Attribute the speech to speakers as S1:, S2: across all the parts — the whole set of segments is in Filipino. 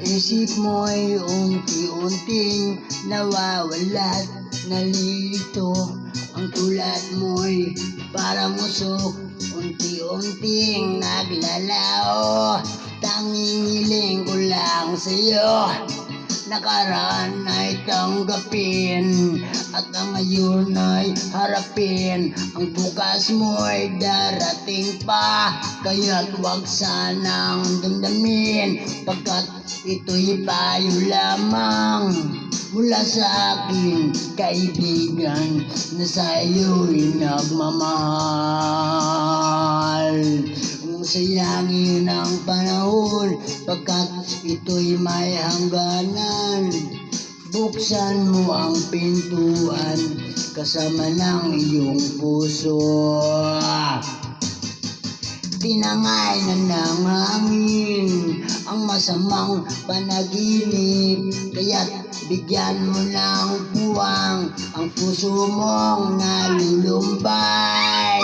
S1: Isip mo'y unti-unting nawawala't nalilito. Ang tulad mo'y parang usok, unti-unting naglalao. Tanging hiling ko lang sa'yo, nakaraan ay tanggapin, at ang ngayon ay harapin. Ang bukas mo'y darating pa, kaya't huwag sanang damdamin, pagkat ito'y payo lamang mula sa akin, kaibigan, na sa'yo'y nagmamahal. Kung sayangin ang panahon, pagkat ito'y may hangganan, buksan mo ang pintuan kasama ng iyong puso. Tinangay na ng hangin ang masamang panaginip, kaya't bigyan mo ng puwang ang puso mong nalulumbay.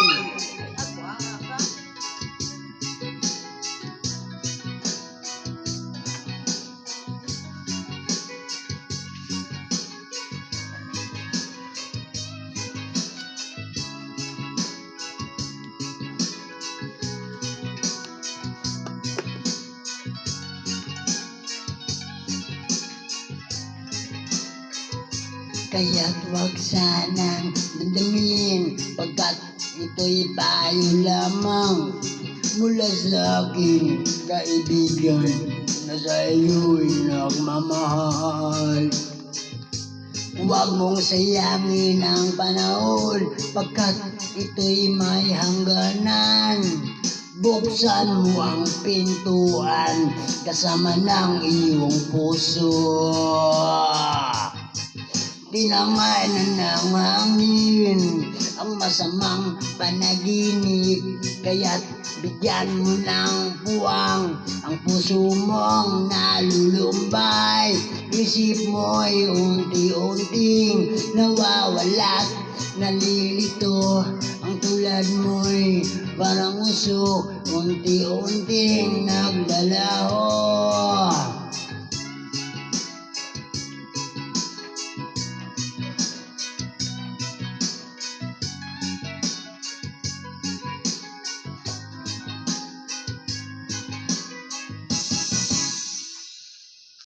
S1: Kaya't huwag sanang damdamin, pagkat ito'y payo lamang mula sa akin, kaibigan, na sa'yo'y nagmamahal. Huwag mong sayangin ang panahon, pagkat ito'y may hangganan. Buksan mo ang pintuan kasama ng iyong puso. Tinangay na ng hangin ang masamang panaginip, kaya't bigyan mo ng puwang ang puso mong nalulumbay. Isip mo'y unti-unting nawawala't nalilito. Ang tulad mo'y parang usok, unti-unting naglalaho.